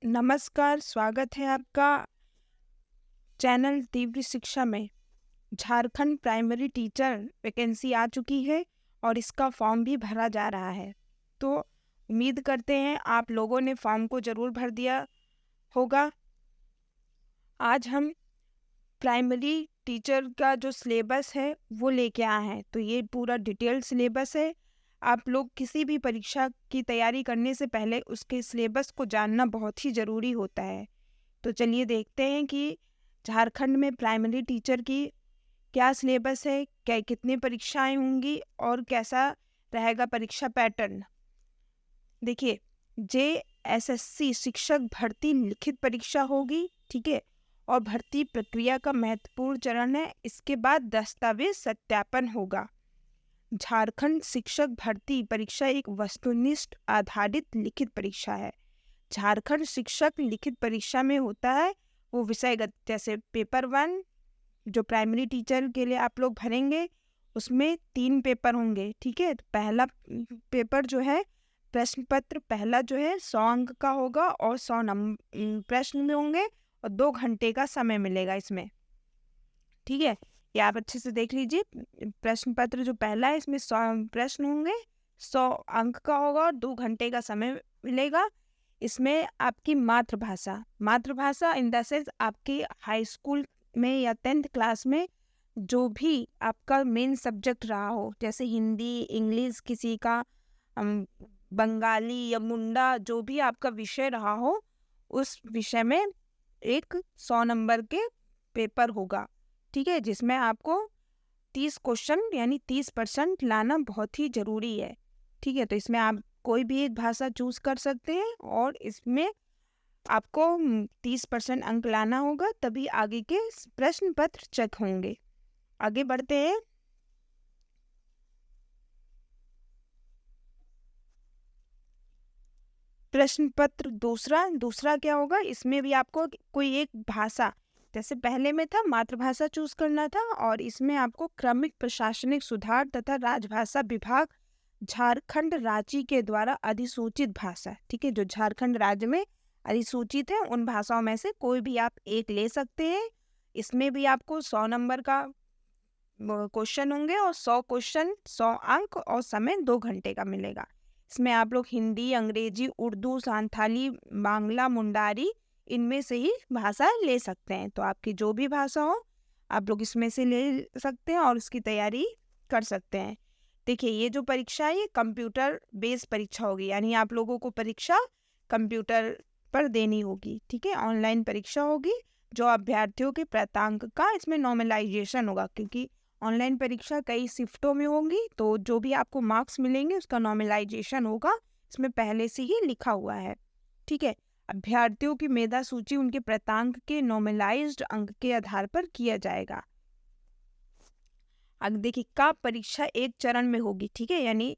नमस्कार, स्वागत है आपका चैनल तीव्र शिक्षा में। झारखंड प्राइमरी टीचर वैकेंसी आ चुकी है और इसका फॉर्म भी भरा जा रहा है। तो उम्मीद करते हैं आप लोगों ने फॉर्म को ज़रूर भर दिया होगा। आज हम प्राइमरी टीचर का जो सिलेबस है वो लेके आए हैं। तो ये पूरा डिटेल्ड सिलेबस है। आप लोग किसी भी परीक्षा की तैयारी करने से पहले उसके सिलेबस को जानना बहुत ही ज़रूरी होता है। तो चलिए देखते हैं कि झारखंड में प्राइमरी टीचर की क्या सिलेबस है, क्या कितनी परीक्षाएं होंगी और कैसा रहेगा परीक्षा पैटर्न। देखिए, JSSC शिक्षक भर्ती लिखित परीक्षा होगी, ठीक है, और भर्ती प्रक्रिया का महत्वपूर्ण चरण है। इसके बाद दस्तावेज सत्यापन होगा। झारखंड शिक्षक भर्ती परीक्षा एक वस्तुनिष्ठ आधारित लिखित परीक्षा है। झारखंड शिक्षक लिखित परीक्षा में होता है वो विषयगत, जैसे पेपर 1 जो प्राइमरी टीचर के लिए आप लोग भरेंगे उसमें 3 पेपर होंगे, ठीक है। तो पहला पेपर जो है प्रश्न पत्र पहला जो है 100 अंक का होगा और 100 प्रश्न में होंगे और 2 घंटे का समय मिलेगा इसमें, ठीक है। ये आप अच्छे से देख लीजिए। प्रश्न पत्र जो पहला है इसमें 100 प्रश्न होंगे, 100 अंक का होगा और 2 घंटे का समय मिलेगा। इसमें आपकी मातृभाषा इन द सेंस आपके हाई स्कूल में या 10th क्लास में जो भी आपका मेन सब्जेक्ट रहा हो, जैसे हिंदी, इंग्लिश, किसी का बंगाली या मुंडा, जो भी आपका विषय रहा हो उस विषय में एक 100 नंबर के पेपर होगा, ठीक है, जिसमें आपको 30 क्वेश्चन यानी 30% लाना बहुत ही ज़रूरी है, ठीक है। तो इसमें आप कोई भी एक भाषा चूज़ कर सकते हैं और इसमें आपको 30% अंक लाना होगा, तभी आगे के प्रश्न पत्र चेक होंगे। आगे बढ़ते हैं। प्रश्न पत्र दूसरा क्या होगा, इसमें भी आपको कोई एक भाषा, जैसे पहले में था मातृभाषा चूज करना था और इसमें आपको क्रमिक प्रशासनिक सुधार तथा राजभाषा विभाग झारखंड राज्य के द्वारा अधिसूचित भाषा, ठीक है, जो झारखंड राज्य में अधिसूचित है उन भाषाओं में से कोई भी आप एक ले सकते हैं। इसमें भी आपको 100 नंबर का क्वेश्चन होंगे और 100 क्वेश्चन 100 अंक और समय 2 घंटे का मिलेगा। इसमें आप लोग हिंदी, अंग्रेजी, उर्दू, सांथाली, बांग्ला, मुंडारी इनमें से ही भाषा ले सकते हैं। तो आपकी जो भी भाषा हो आप लोग इसमें से ले सकते हैं और उसकी तैयारी कर सकते हैं। देखिए, ये जो परीक्षा है ये कंप्यूटर बेस्ड परीक्षा होगी, यानी आप लोगों को परीक्षा कंप्यूटर पर देनी होगी, ठीक है। ऑनलाइन परीक्षा होगी। जो अभ्यर्थियों के प्राप्तांक का इसमें नॉर्मलाइजेशन होगा, क्योंकि ऑनलाइन परीक्षा कई शिफ्टों में होंगी, तो जो भी आपको मार्क्स मिलेंगे उसका नॉर्मलाइजेशन होगा, इसमें पहले से ही लिखा हुआ है, ठीक है। अभ्यर्थियों की मेधा सूची उनके प्राप्तांक के नॉर्मलाइज्ड अंक के आधार पर किया जाएगा। अब देखिए, का परीक्षा एक चरण में होगी, ठीक है, यानी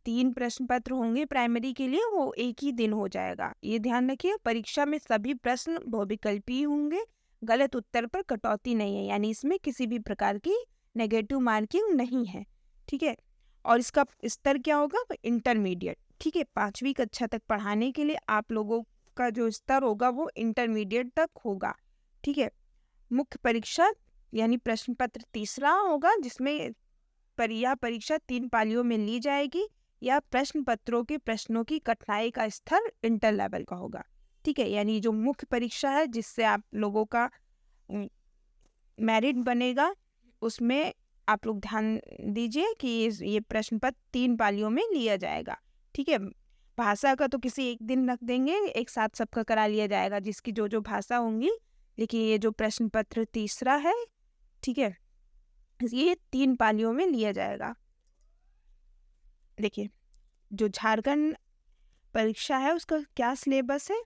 3 प्रश्न पत्र होंगे प्राइमरी के लिए, वो एक ही दिन हो जाएगा। ये ध्यान रखिए, परीक्षा में सभी प्रश्न बहुविकल्पीय होंगे, गलत उत्तर पर कटौती नहीं है, यानी इसमें किसी भी प्रकार की नेगेटिव मार्किंग नहीं है, ठीक है। और इसका स्तर क्या होगा, इंटरमीडिएट, ठीक है। 5वीं कक्षा तक पढ़ाने के लिए आप लोगों का जो स्तर होगा वो इंटरमीडिएट तक होगा, ठीक है। मुख्य परीक्षा यानी प्रश्न पत्र तीसरा होगा, जिसमें यह परीक्षा 3 पालियों में ली जाएगी। या प्रश्न पत्रों के प्रश्नों की कठिनाई का स्तर इंटर लेवल का होगा, ठीक है। यानी जो मुख्य परीक्षा है जिससे आप लोगों का मेरिट बनेगा, उसमें आप लोग ध्यान दीजिए कि ये प्रश्न पत्र 3 पालियों में लिया जाएगा, ठीक है। भाषा का तो किसी एक दिन रख देंगे, एक साथ सबका करा लिया जाएगा जिसकी जो जो भाषा होंगी। देखिए, ये जो प्रश्न पत्र तीसरा है, ठीक है, ये 3 पालियों में लिया जाएगा। देखिए, जो झारखंड परीक्षा है उसका क्या सिलेबस है।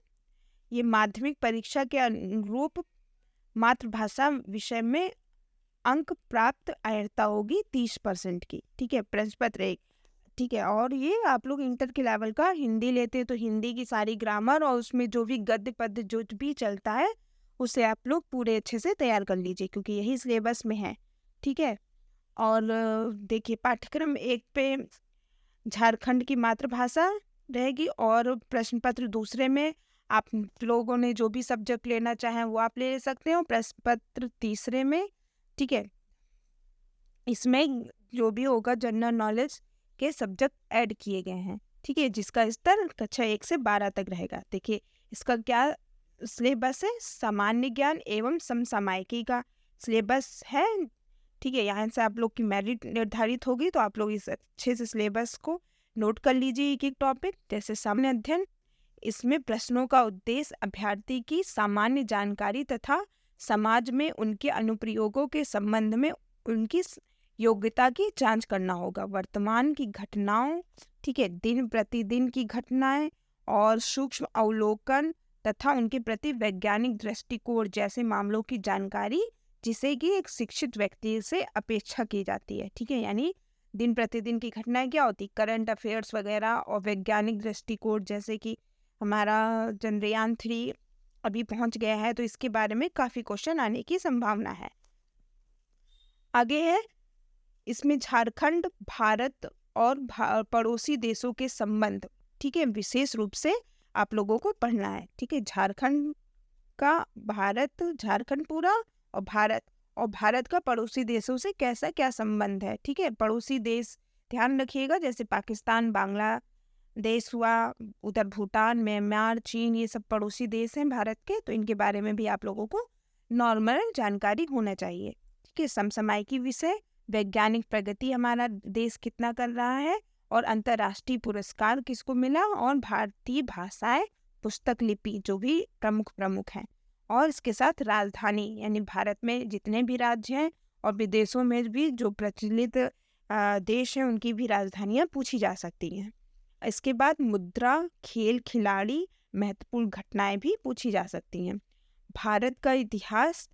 ये माध्यमिक परीक्षा के अनुरूप मातृभाषा विषय में अंक प्राप्त अर्हता होगी 30% की, ठीक है, प्रश्न पत्र 1, ठीक है। और ये आप लोग इंटर के लेवल का हिंदी लेते हैं तो हिंदी की सारी ग्रामर और उसमें जो भी गद्य पद्य जो भी चलता है उसे आप लोग पूरे अच्छे से तैयार कर लीजिए, क्योंकि यही सिलेबस में है, ठीक है। और देखिए, पाठ्यक्रम 1 पे झारखंड की मातृभाषा रहेगी और प्रश्न पत्र दूसरे में आप लोगों ने जो भी सब्जेक्ट लेना चाहें वो आप ले सकते हो प्रश्न पत्र तीसरे में। ठीक है, इसमें जो भी होगा जनरल नॉलेज के सब्जेक्ट ऐड किए गए हैं। ठीक है, जिसका स्तर कक्षा 1 से 12 तक रहेगा। देखिए इसका क्या सिलेबस है, सामान्य ज्ञान एवं समसामयिकी का सिलेबस है। ठीक है, यहाँ से आप लोग की मेरिट निर्धारित होगी, तो आप लोग इस अच्छे से सिलेबस को नोट कर लीजिए एक एक टॉपिक। जैसे सामान्य अध्ययन, इसमें प्रश्नों का उद्देश्य अभ्यर्थी की सामान्य जानकारी तथा समाज में उनके अनुप्रयोगों के संबंध में उनकी योग्यता की जांच करना होगा। वर्तमान की घटनाओं, ठीक है, दिन प्रतिदिन की घटनाएं और सूक्ष्म अवलोकन तथा उनके प्रति वैज्ञानिक दृष्टिकोण जैसे मामलों की जानकारी, जिसे कि एक शिक्षित व्यक्ति से अपेक्षा की जाती है। ठीक है, यानी दिन प्रतिदिन की घटनाएं क्या होती, करंट अफेयर्स वगैरह, और वैज्ञानिक दृष्टिकोण जैसे कि हमारा चंद्रयान 3 अभी पहुंच गया है, तो इसके बारे में काफ़ी क्वेश्चन आने की संभावना है। आगे है, इसमें झारखंड, भारत और पड़ोसी देशों के संबंध, ठीक है, विशेष रूप से आप लोगों को पढ़ना है। ठीक है, झारखंड का भारत, झारखंड पूरा और भारत का पड़ोसी देशों से कैसा क्या संबंध है। ठीक है, पड़ोसी देश ध्यान रखिएगा, जैसे पाकिस्तान, बांग्लादेश हुआ, उधर भूटान, म्यांमार, चीन, ये सब पड़ोसी देश हैं भारत के, तो इनके बारे में भी आप लोगों को नॉर्मल जानकारी होना चाहिए। ठीक है, समसामयिकी विषय, वैज्ञानिक प्रगति हमारा देश कितना कर रहा है, और अंतर्राष्ट्रीय पुरस्कार किसको मिला, और भारतीय भाषाएं, पुस्तक लिपि जो भी प्रमुख हैं, और इसके साथ राजधानी, यानी भारत में जितने भी राज्य हैं और विदेशों में भी जो प्रचलित देश हैं उनकी भी राजधानियां पूछी जा सकती हैं। इसके बाद मुद्रा, खेल, खिलाड़ी, महत्वपूर्ण घटनाएं भी पूछी जा सकती हैं। भारत का इतिहास,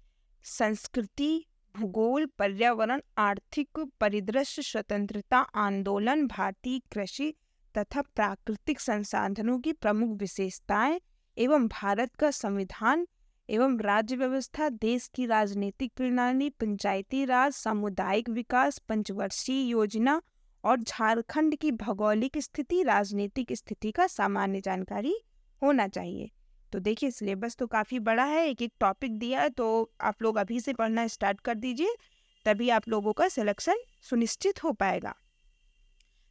संस्कृति, भूगोल, पर्यावरण, आर्थिक परिदृश्य, स्वतंत्रता आंदोलन, भारतीय कृषि तथा प्राकृतिक संसाधनों की प्रमुख विशेषताएं, एवं भारत का संविधान एवं राज्य व्यवस्था, देश की राजनीतिक प्रणाली, पंचायती राज, सामुदायिक विकास, पंचवर्षीय योजना, और झारखंड की भौगोलिक स्थिति, राजनीतिक स्थिति का सामान्य जानकारी होना चाहिए। तो देखिए सिलेबस तो काफ़ी बड़ा है, एक एक टॉपिक दिया है, तो आप लोग अभी से पढ़ना स्टार्ट कर दीजिए, तभी आप लोगों का सिलेक्शन सुनिश्चित हो पाएगा।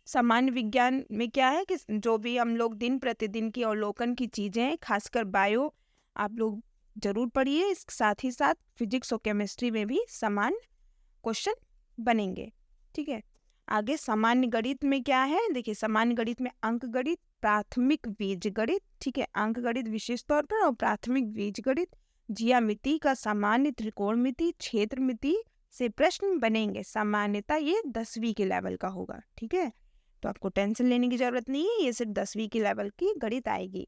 सामान्य विज्ञान में क्या है कि जो भी हम लोग दिन प्रतिदिन की अवलोकन की चीज़ें हैं, खासकर बायो आप लोग जरूर पढ़िए। इस साथ ही साथ फिजिक्स और केमिस्ट्री में भी समान क्वेश्चन बनेंगे। ठीक है, आगे सामान्य गणित में क्या है, देखिए सामान्य गणित में अंक गणित, प्राथमिक बीजगणित, ठीक है, अंक गणित विशेष तौर पर, और प्राथमिक बीजगणित, ज्यामिति का सामान्य, त्रिकोणमिति, क्षेत्रमिति से प्रश्न बनेंगे। सामान्यतः ये 10वीं के लेवल का होगा। ठीक है, तो आपको टेंशन लेने की जरूरत नहीं है, ये सिर्फ 10वीं के लेवल की गणित आएगी।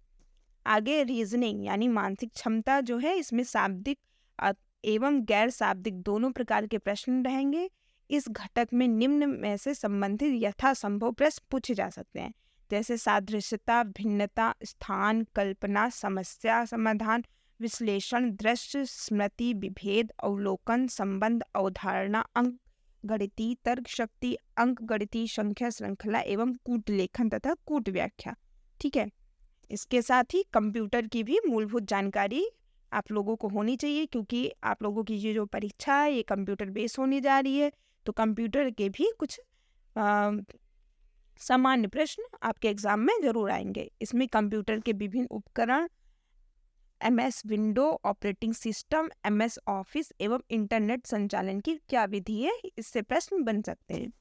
आगे रीजनिंग यानी मानसिक क्षमता जो है, इसमें शाब्दिक एवं गैर शाब्दिक दोनों प्रकार के प्रश्न रहेंगे। इस घटक में निम्न में से संबंधित यथासंभव प्रश्न पूछे जा सकते हैं, जैसे सादृश्यता, भिन्नता, स्थान, कल्पना, समस्या समाधान, विश्लेषण, दृश्य, स्मृति, विभेद, अवलोकन, संबंध, अवधारणा, अंक गणितीय तर्क शक्ति, अंक गणितीय संख्या श्रृंखला एवं कूट लेखन तथा कूट व्याख्या। ठीक है, इसके साथ ही कंप्यूटर की भी मूलभूत जानकारी आप लोगों को होनी चाहिए, क्योंकि आप लोगों की ये जो परीक्षा है ये कंप्यूटर बेस होने जा रही है, तो कंप्यूटर के भी कुछ सामान्य प्रश्न आपके एग्जाम में जरूर आएंगे। इसमें कंप्यूटर के विभिन्न उपकरण, MS window, operating system, MS office एवं इंटरनेट संचालन की क्या विधि है, इससे प्रश्न बन सकते हैं।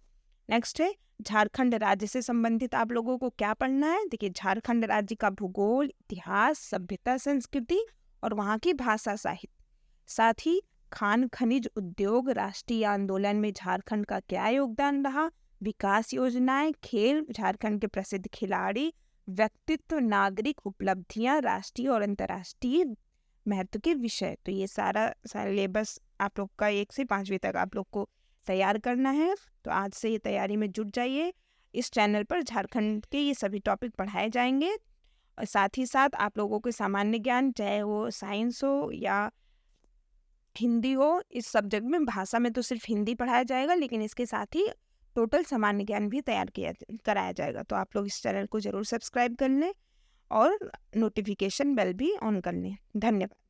नेक्स्ट है झारखंड राज्य से संबंधित आप लोगों को क्या पढ़ना है। देखिए झारखंड राज्य का भूगोल, इतिहास, सभ्यता, संस्कृति और वहाँ की भाषा, साहित्य, साथ ही खान खनिज उद्योग, राष्ट्रीय आंदोलन में झारखंड का क्या योगदान रहा, विकास योजनाएं, खेल, झारखंड के प्रसिद्ध खिलाड़ी, व्यक्तित्व, नागरिक उपलब्धियां, राष्ट्रीय और अंतर्राष्ट्रीय महत्व के विषय। तो ये सारा सिलेबस आप लोग का 1 से 5वीं तक आप लोग को तैयार करना है, तो आज से ये तैयारी में जुट जाइए। इस चैनल पर झारखंड के ये सभी टॉपिक पढ़ाए जाएंगे, और साथ ही साथ आप लोगों के सामान्य ज्ञान, चाहे वो साइंस हो या हिंदी हो, इस सब्जेक्ट में भाषा में तो सिर्फ हिंदी पढ़ाया जाएगा, लेकिन इसके साथ ही टोटल सामान्य ज्ञान भी तैयार कराया जाएगा। तो आप लोग इस चैनल को ज़रूर सब्सक्राइब कर लें, और नोटिफिकेशन बेल भी ऑन कर लें। धन्यवाद।